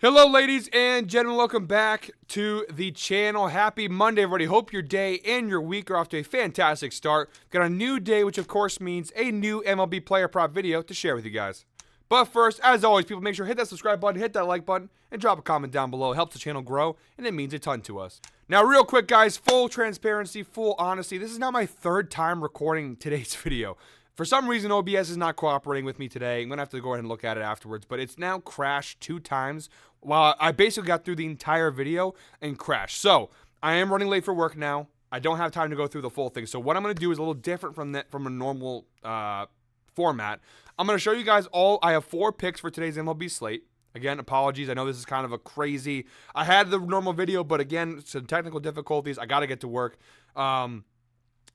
Hello, ladies and gentlemen. Welcome back to the channel. Happy Monday, everybody. Hope your day and your week are off to a fantastic start. Got a new day, which of course means a new MLB Player Prop video to share with you guys. But first, as always, people, make sure to hit that subscribe button, hit that like button, and drop a comment down below. It helps the channel grow, and it means a ton to us. Now, real quick, guys, full transparency, full honesty. This is now my third time recording today's video. For some reason, OBS is not cooperating with me today. I'm going to have to go ahead and look at it afterwards. But it's now crashed 2 times while I basically got through the entire video and crashed. So, I am running late for work now. I don't have time to go through the full thing. So, what I'm going to do is a little different from a normal format. I'm going to show you guys I have 4 picks for today's MLB slate. Again, apologies. I know this is kind of a crazy... I had the normal video, but again, some technical difficulties. I got to get to work.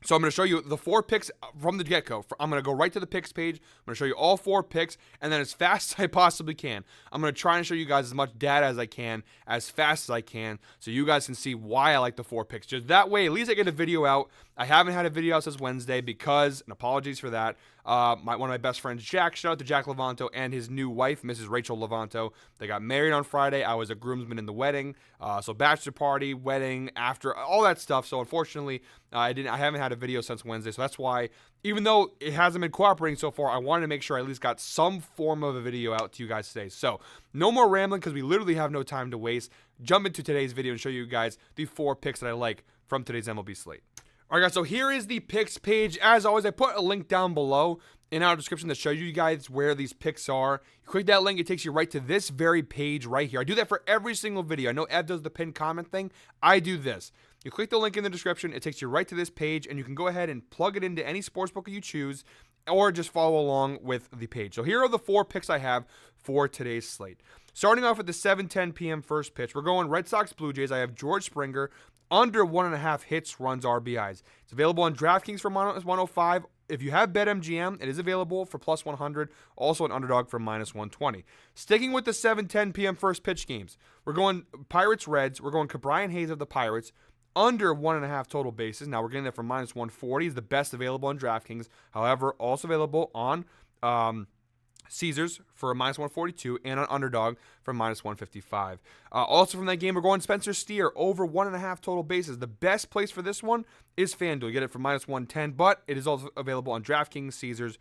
So I'm going to show you the 4 picks from the get-go. I'm going to go right to the picks page. I'm going to show you all 4 picks, and then as fast as I possibly can, I'm going to try and show you guys as much data as I can, as fast as I can, so you guys can see why I like the 4 picks. Just that way, at least I get a video out. I haven't had a video out since Wednesday because, and apologies for that, one of my best friends, Jack, shout out to Jack Levanto and his new wife, Mrs. Rachel Levanto. They got married on Friday. I was a groomsman in the wedding, so bachelor party, wedding, after, all that stuff. So unfortunately, I haven't had a video since Wednesday, so that's why, even though it hasn't been cooperating so far, I wanted to make sure I at least got some form of a video out to you guys today. So no more rambling because we literally have no time to waste. Jump into today's video and show you guys the 4 picks that I like from today's MLB slate. All right, guys, so here is the picks page. As always, I put a link down below in our description that shows you guys where these picks are. You click that link, it takes you right to this very page right here. I do that for every single video. I know Ev does the pinned comment thing. I do this. You click the link in the description, it takes you right to this page, and you can go ahead and plug it into any sportsbook you choose, or just follow along with the page. So here are the 4 picks I have for today's slate. Starting off with the 7:10 p.m. first pitch, we're going Red Sox Blue Jays. I have George Springer, under 1.5 hits, runs, RBIs. It's available on DraftKings for minus 105. If you have BetMGM, it is available for plus 100, also an underdog for minus 120. Sticking with the 7:10 p.m. first pitch games, we're going Pirates-Reds. We're going Brian Hayes of the Pirates, under 1.5 total bases. Now, we're getting that for minus 140. Is the best available on DraftKings. However, also available on Caesars for a minus 142 and an underdog for minus 155. Also from that game, we're going Spencer Steer over 1.5 total bases. The best place for this one is FanDuel. You get it for minus 110, but it is also available on DraftKings, Caesars,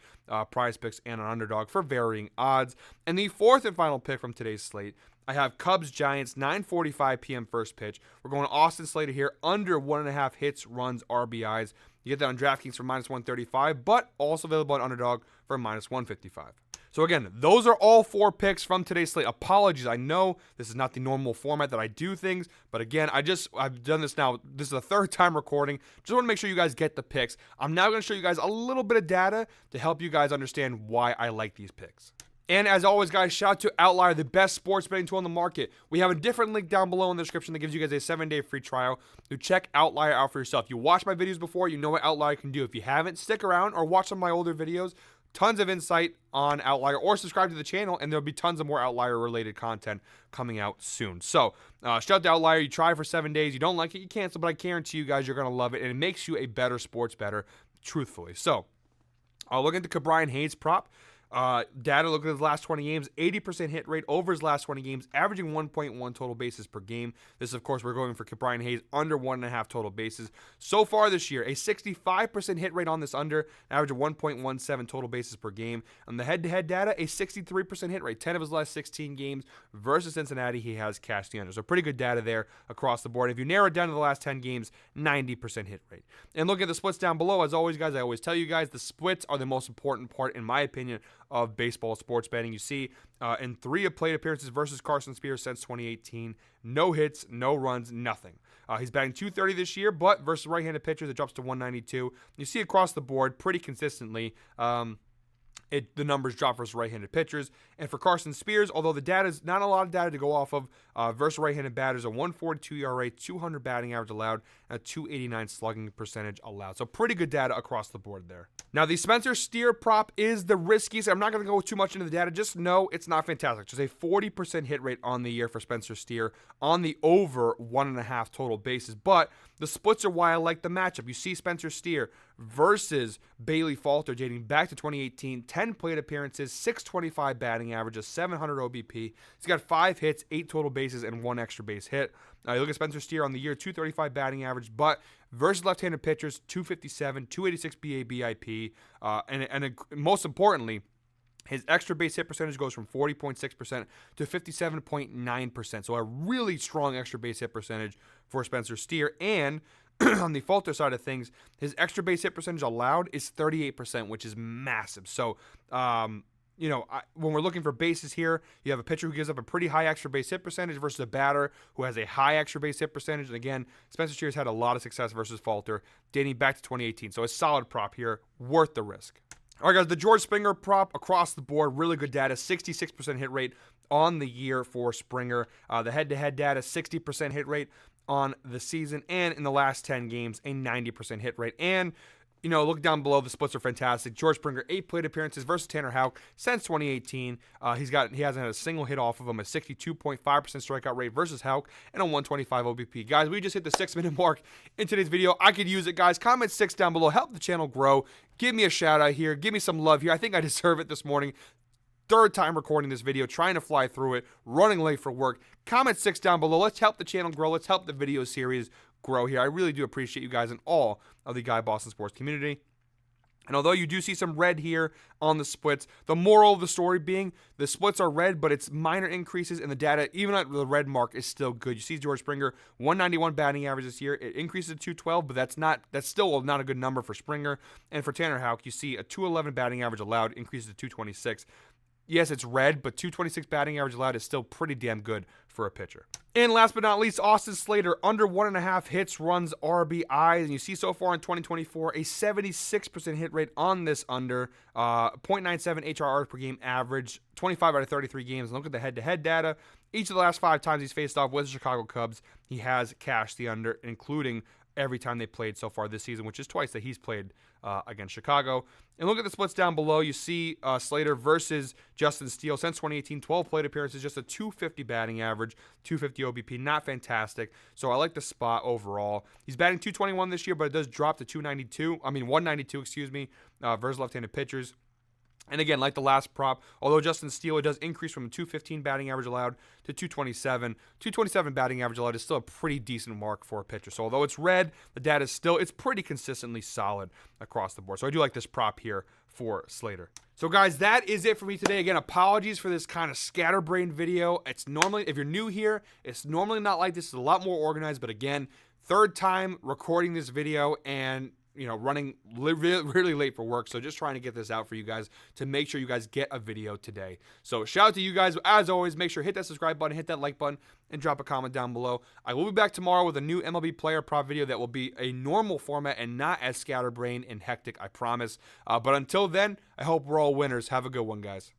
Prize Picks, and an underdog for varying odds. And the 4th and final pick from today's slate, I have Cubs-Giants, 9:45 p.m. first pitch. We're going Austin Slater here, under 1.5 hits, runs, RBIs. You get that on DraftKings for minus 135, but also available on underdog for minus 155. So again, those are all 4 picks from today's slate. Apologies, I know this is not the normal format that I do things, but again, I've done this now. This is the 3rd time recording. Just want to make sure you guys get the picks. I'm now going to show you guys a little bit of data to help you guys understand why I like these picks. And as always, guys, shout out to Outlier, the best sports betting tool on the market. We have a different link down below in the description that gives you guys a 7-day free trial. You check Outlier out for yourself. You watch my videos before, you know what Outlier can do. If you haven't, stick around or watch some of my older videos. Tons of insight on Outlier, or subscribe to the channel, and there'll be tons of more Outlier-related content coming out soon. So, shout out to Outlier. You try for 7 days. You don't like it, you cancel, but I guarantee you guys you're going to love it, and it makes you a better sports bettor, truthfully. So, I'll look into Brian Hayes prop. Data, look at his last 20 games, 80% hit rate over his last 20 games, averaging 1.1 total bases per game. This, of course, we're going for Brian Hayes, under 1.5 total bases. So far this year, a 65% hit rate on this under, average of 1.17 total bases per game. On the head-to-head data, a 63% hit rate. 10 of his last 16 games versus Cincinnati, he has cashed the under. So pretty good data there across the board. If you narrow it down to the last 10 games, 90% hit rate. And look at the splits down below. As always, guys, I always tell you guys, the splits are the most important part, in my opinion, of baseball sports betting. You see, in 3 plate appearances versus Carson Spears since 2018, no hits, no runs, nothing. He's batting .230 this year, but versus right-handed pitchers, it drops to 192. You see across the board pretty consistently. The numbers drop versus right-handed pitchers. And for Carson Spears, although the data is not a lot of data to go off of, versus right-handed batters, a 142 ERA, 200 batting average allowed, and a 289 slugging percentage allowed. So pretty good data across the board there. Now, the Spencer Steer prop is the riskiest. I'm not going to go too much into the data. Just know it's not fantastic. Just a 40% hit rate on the year for Spencer Steer on the over 1.5 total bases. But the splits are why I like the matchup. You see Spencer Steer versus Bailey Falter dating back to 2018. 10 plate appearances, 625 batting average, a 700 OBP. He's got 5 hits, 8 total bases, and 1 extra base hit. You look at Spencer Steer on the year, 235 batting average, but versus left-handed pitchers, 257, 286 BABIP, and most importantly, his extra base hit percentage goes from 40.6% to 57.9%. So a really strong extra base hit percentage for Spencer Steer. And on the Falter side of things, his extra base hit percentage allowed is 38%, which is massive. So, when we're looking for bases here, you have a pitcher who gives up a pretty high extra base hit percentage versus a batter who has a high extra base hit percentage. And again, Spencer Steer's had a lot of success versus Falter dating back to 2018. So a solid prop here, worth the risk. All right, guys, the George Springer prop across the board, really good data, 66% hit rate on the year for Springer. The head-to-head data, 60% hit rate on the season, and in the last 10 games, a 90% hit rate. And look down below. The splits are fantastic. George Springer, 8 plate appearances versus Tanner Houck since 2018. He hasn't had a single hit off of him. A 62.5% strikeout rate versus Houck and a 125 OBP. Guys, we just hit the 6-minute mark in today's video. I could use it, guys. Comment 6 down below. Help the channel grow. Give me a shout out here. Give me some love here. I think I deserve it this morning. 3rd time recording this video, trying to fly through it, running late for work. Comment 6 down below. Let's help the channel grow. Let's help the video series grow here. I really do appreciate you guys and all of the Guy Boston Sports community. And although you do see some red here on the splits, the moral of the story being the splits are red, but it's minor increases in the data. Even at the red mark is still good. You see George Springer, 191 batting average this year. It increases to 212, but that's still not a good number for Springer. And for Tanner Houck, you see a 211 batting average allowed, increases to 226. Yes, it's red, but 226 batting average allowed is still pretty damn good for a pitcher. And last but not least, Austin Slater, under 1.5 hits, runs, RBIs. And you see so far in 2024, a 76% hit rate on this under, 0.97 HRR per game average, 25 out of 33 games. And look at the head-to-head data. Each of the last 5 times he's faced off with the Chicago Cubs, he has cashed the under, including every time they played so far this season, which is twice that he's played against Chicago. And look at the splits down below. You see Slater versus Justin Steele since 2018, 12 plate appearances, just a 250 batting average, 250 OBP, not fantastic. So I like the spot overall. He's batting 221 this year, but it does drop to 192, versus left-handed pitchers. And again, like the last prop, although Justin Steele, it does increase from a 215 batting average allowed to 227. 227 batting average allowed is still a pretty decent mark for a pitcher. So although it's red, the data is it's pretty consistently solid across the board. So I do like this prop here for Slater. So guys, that is it for me today. Again, apologies for this kind of scatterbrained video. It's normally, if you're new here, it's normally not like this. It's a lot more organized. But again, 3rd time recording this video and running really late for work. So just trying to get this out for you guys to make sure you guys get a video today. So shout out to you guys. As always, make sure hit that subscribe button, hit that like button, and drop a comment down below. I will be back tomorrow with a new MLB Player Prop video that will be a normal format and not as scatterbrained and hectic, I promise. But until then, I hope we're all winners. Have a good one, guys.